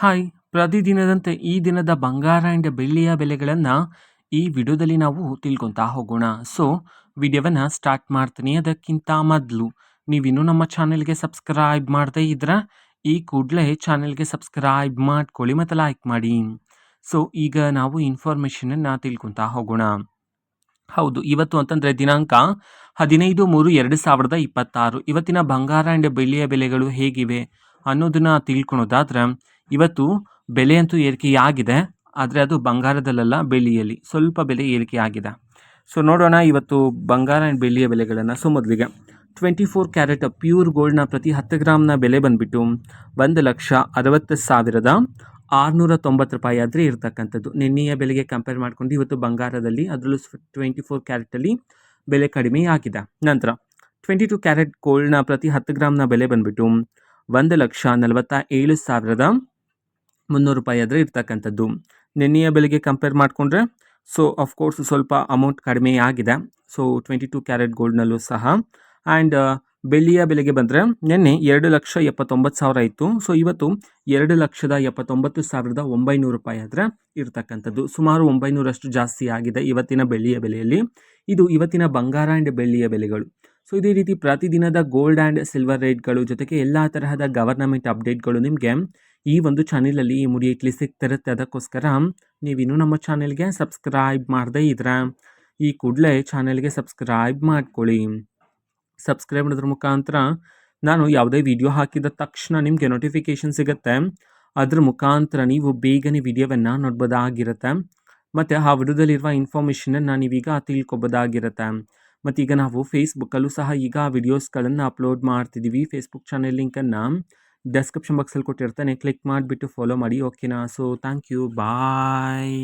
Hi, ಪ್ರತಿದಿನದಂತೆ ಈ ದಿನದ ಬಂಗಾರ ಆ್ಯಂಡ್ ಬೆಳ್ಳಿಯ ಬೆಲೆಗಳನ್ನು ಈ ವಿಡಿಯೋದಲ್ಲಿ ನಾವು ತಿಳ್ಕೊತಾ ಹೋಗೋಣ. ಸೊ ವಿಡಿಯೋವನ್ನು ಸ್ಟಾರ್ಟ್ ಮಾಡ್ತೀನಿ. ಅದಕ್ಕಿಂತ ಮೊದಲು ನೀವಿನ್ನೂ ನಮ್ಮ ಚಾನೆಲ್ಗೆ ಸಬ್ಸ್ಕ್ರೈಬ್ ಮಾಡದೇ ಇದ್ರೆ ಈ ಕೂಡಲೇ ಚಾನೆಲ್ಗೆ ಸಬ್ಸ್ಕ್ರೈಬ್ ಮಾಡ್ಕೊಳ್ಳಿ ಮತ್ತು ಲೈಕ್ ಮಾಡಿ. ಸೊ ಈಗ ನಾವು ಇನ್ಫಾರ್ಮೇಷನನ್ನು ತಿಳ್ಕೊತಾ ಹೋಗೋಣ. ಹೌದು, ಇವತ್ತು ಅಂತಂದರೆ ದಿನಾಂಕ 15/3/2026. ಇವತ್ತಿನ ಬಂಗಾರ ಆ್ಯಂಡ್ ಬೆಳ್ಳಿಯ ಬೆಲೆಗಳು ಹೇಗಿವೆ ಅನ್ನೋದನ್ನ ತಿಳ್ಕೊಳೋದಾದ್ರೆ, ಇವತ್ತು ಬೆಲೆ ಅಂತೂ ಏರಿಕೆಯಾಗಿದೆ. ಆದರೆ ಅದು ಬಂಗಾರದಲ್ಲ, ಬೆಳ್ಳಿಯಲ್ಲಿ ಸ್ವಲ್ಪ ಬೆಲೆ ಏರಿಕೆಯಾಗಿದೆ. ಸೊ ನೋಡೋಣ ಇವತ್ತು ಬಂಗಾರ ಆ್ಯಂಡ್ ಬೆಳ್ಳಿಯ ಬೆಲೆಗಳನ್ನು. ಸೊ ಮೊದಲಿಗೆ 24 ಕ್ಯಾರೆಟ್ ಪ್ಯೂರ್ ಗೋಲ್ಡ್ನ ಪ್ರತಿ 10 ಗ್ರಾಮ್ನ ಬೆಲೆ ಬಂದುಬಿಟ್ಟು 1,60,690 ರೂಪಾಯಿ ಆದರೆ ಇರ್ತಕ್ಕಂಥದ್ದು. ನಿನ್ನೆಯ ಬೆಲೆಗೆ ಕಂಪೇರ್ ಮಾಡಿಕೊಂಡು ಇವತ್ತು ಬಂಗಾರದಲ್ಲಿ ಅದರಲ್ಲೂ 24 ಕ್ಯಾರೆಟಲ್ಲಿ ಬೆಲೆ ಕಡಿಮೆಯಾಗಿದೆ. ನಂತರ 22 ಕ್ಯಾರೆಟ್ ಗೋಲ್ಡ್ನ ಪ್ರತಿ 10 ಗ್ರಾಮ್ನ ಬೆಲೆ ಬಂದುಬಿಟ್ಟು 1,47,300 ರೂಪಾಯಿ ಆದರೆ ಇರ್ತಕ್ಕಂಥದ್ದು. ನಿನ್ನೆಯ ಬೆಲೆಗೆ ಕಂಪೇರ್ ಮಾಡಿಕೊಂಡ್ರೆ ಆಫ್ಕೋರ್ಸ್ ಸ್ವಲ್ಪ ಅಮೌಂಟ್ ಕಡಿಮೆಯಾಗಿದೆ. ಸೊ 22 ಕ್ಯಾರೆಟ್ ಗೋಲ್ಡ್ನಲ್ಲೂ ಸಹ. ಆ್ಯಂಡ್ ಬೆಳ್ಳಿಯ ಬೆಲೆಗೆ ಬಂದರೆ ನಿನ್ನೆ 2,79,000 ಇತ್ತು. ಸೊ ಇವತ್ತು 2,79,900 ರೂಪಾಯಿ ಆದರೆ ಇರ್ತಕ್ಕಂಥದ್ದು. ಸುಮಾರು 900 ಜಾಸ್ತಿ ಆಗಿದೆ ಇವತ್ತಿನ ಬೆಳ್ಳಿಯ ಬೆಲೆಯಲ್ಲಿ. ಇದು ಇವತ್ತಿನ ಬಂಗಾರ ಆ್ಯಂಡ್ ಬೆಳ್ಳಿಯ ಬೆಲೆಗಳು. ಸೊ ಇದೇ ರೀತಿ ಪ್ರತಿದಿನದ ಗೋಲ್ಡ್ ಆ್ಯಂಡ್ ಸಿಲ್ವರ್ ರೇಟ್ಗಳು ಜೊತೆಗೆ ಎಲ್ಲ ತರಹದ ಗವರ್ನಮೆಂಟ್ ಅಪ್ಡೇಟ್ಗಳು ನಿಮಗೆ ಈ ಒಂದು ಚಾನೆಲಲ್ಲಿ ಇಮಿಡಿಯೇಟ್ಲಿ ಸಿಗ್ತಿರುತ್ತೆ. ಅದಕ್ಕೋಸ್ಕರ ನೀವಿನ್ನೂ ನಮ್ಮ ಚಾನೆಲ್ಗೆ ಸಬ್ಸ್ಕ್ರೈಬ್ ಮಾಡದೇ ಇದ್ರೆ ಈ ಕೂಡಲೇ ಚಾನೆಲ್ಗೆ ಸಬ್ಸ್ಕ್ರೈಬ್ ಮಾಡ್ಕೊಳ್ಳಿ. ಸಬ್ಸ್ಕ್ರೈಬ್ ಮಾಡೋದ್ರ ಮುಖಾಂತರ ನಾನು ಯಾವುದೇ ವಿಡಿಯೋ ಹಾಕಿದ ತಕ್ಷಣ ನಿಮಗೆ ನೋಟಿಫಿಕೇಷನ್ ಸಿಗುತ್ತೆ. ಅದ್ರ ಮುಖಾಂತರ ನೀವು ಬೇಗನೆ ವಿಡಿಯೋವನ್ನು ನೋಡ್ಬೋದಾಗಿರುತ್ತೆ. ಮತ್ತು ಆ ವಿಡಿಯೋದಲ್ಲಿರುವ ಇನ್ಫಾರ್ಮೇಷನನ್ನು ನೀವೀಗ ತಿಳ್ಕೊಬೋದಾಗಿರುತ್ತೆ. ಮತ್ತು ಈಗ ನಾವು ಫೇಸ್ಬುಕ್ಕಲ್ಲೂ ಸಹ ಈಗ ವಿಡಿಯೋಸ್ಗಳನ್ನು ಅಪ್ಲೋಡ್ ಮಾಡ್ತಿದ್ದೀವಿ. ಫೇಸ್ಬುಕ್ ಚಾನೆಲ್ ಲಿಂಕನ್ನು ಡಿಸ್ಕ್ರಿಪ್ಷನ್ ಬಾಕ್ಸಲ್ಲಿ ಕೊಟ್ಟಿರ್ತಾನೆ, ಕ್ಲಿಕ್ ಮಾಡಿಬಿಟ್ಟು ಫಾಲೋ ಮಾಡಿ. ಓಕೆನಾ? So thank you, bye.